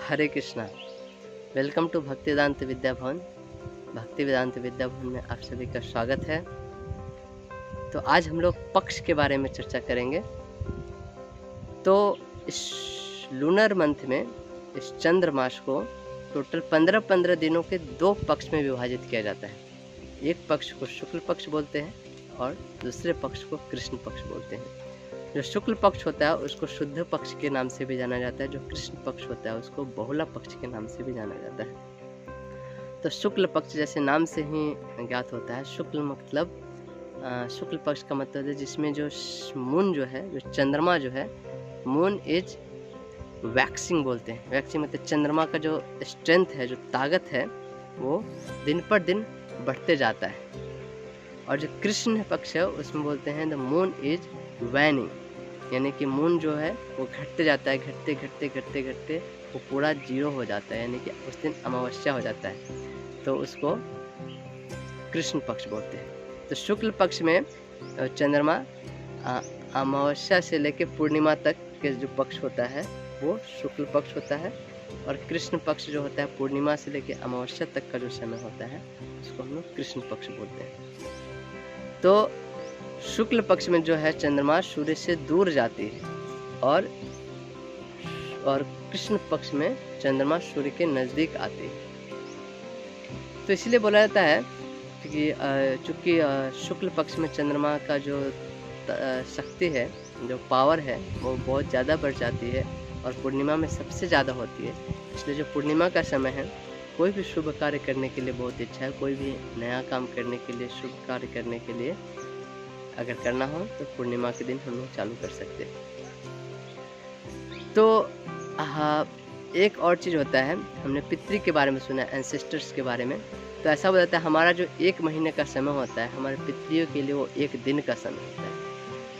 Hare Krishna. Welcome to भक्ति वेदांत विद्या भवन। भक्ति वेदांत विद्या भवन में आप सभी का स्वागत है। तो आज हम लोग पक्ष के बारे में चर्चा करेंगे। तो इस लूनर मंथ में इस चंद्र मास को टोटल 15 दिनों के 2 पक्ष में विभाजित किया जाता है। एक पक्ष को शुक्ल पक्ष बोलते हैं और दूसरे पक्ष को कृष्ण पक्ष बोलते हैं। जो शुक्ल पक्ष होता है उसको शुद्ध पक्ष के नाम से भी जाना जाता है, जो कृष्ण पक्ष होता है उसको बहुला पक्ष के नाम से भी जाना जाता है। तो शुक्ल पक्ष जैसे नाम से ही ज्ञात होता है, शुक्ल मतलब शुक्ल पक्ष का मतलब है जिसमें जो मून जो है, जो चंद्रमा जो है, मून इज वैक्सिंग बोलते हैं। वैक्सिंग मतलब चंद्रमा का जो स्ट्रेंथ है, जो ताकत है, वो दिन पर दिन बढ़ते जाता है। और जो कृष्ण पक्ष है उसमें बोलते हैं द मून इज वैनिंग, यानी कि मून जो है वो घटते जाता है, घटते घटते घटते घटते वो पूरा जीरो हो जाता है, यानी कि उस दिन अमावस्या हो जाता है, तो उसको कृष्ण पक्ष बोलते हैं। तो शुक्ल पक्ष में चंद्रमा अमावस्या से लेकर पूर्णिमा तक के जो पक्ष होता है वो शुक्ल पक्ष होता है, और कृष्ण पक्ष जो होता है पूर्णिमा से लेकर अमावस्या तक का जो समय होता है उसको हम लोग कृष्ण पक्ष बोलते हैं। तो शुक्ल पक्ष में जो है चंद्रमा सूर्य से दूर जाती है, और कृष्ण पक्ष में चंद्रमा सूर्य के नज़दीक आती है। तो इसलिए बोला जाता है कि चूँकि शुक्ल पक्ष में चंद्रमा का जो शक्ति है, जो पावर है, वो बहुत ज़्यादा बढ़ जाती है और पूर्णिमा में सबसे ज़्यादा होती है। इसलिए जो पूर्णिमा का समय है, कोई भी शुभ कार्य करने के लिए बहुत अच्छा है। कोई भी नया काम करने के लिए, शुभ कार्य करने के लिए अगर करना हो तो पूर्णिमा के दिन हम लोग चालू कर सकते हैं। तो एक और चीज़ होता है, हमने पितृ के बारे में सुना है, एंसेस्टर्स के बारे में। तो ऐसा बताता है हमारा जो 1 महीने का समय होता है, हमारे पितृयों के लिए वो 1 दिन का समय होता है।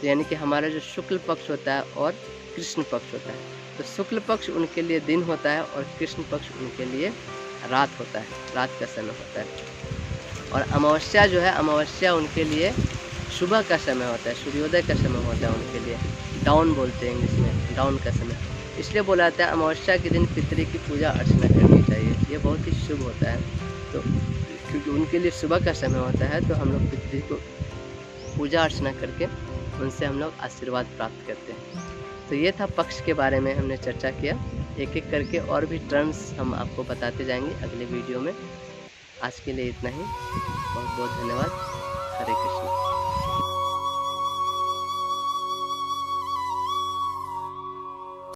तो यानी कि हमारा जो शुक्ल पक्ष होता है और कृष्ण पक्ष होता है, तो शुक्ल पक्ष उनके लिए दिन होता है और कृष्ण पक्ष उनके लिए रात होता है, रात का समय होता है। और अमावस्या जो है, अमावस्या उनके लिए सुबह का समय होता है, सूर्योदय का समय होता है उनके लिए। डाउन बोलते हैं इंग्लिश में, डाउन का समय। इसलिए बोला जाता है अमावस्या के दिन पितृ की पूजा अर्चना करनी चाहिए, ये बहुत ही शुभ होता है। तो क्योंकि उनके लिए सुबह का समय होता है, तो हम लोग पितृ को पूजा अर्चना करके उनसे हम लोग आशीर्वाद प्राप्त करते हैं। तो ये था पक्ष के बारे में हमने चर्चा किया। एक एक करके और भी टर्म्स हम आपको बताते जाएंगे अगले वीडियो में। आज के लिए इतना ही। बहुत बहुत धन्यवाद। हरे कृष्ण।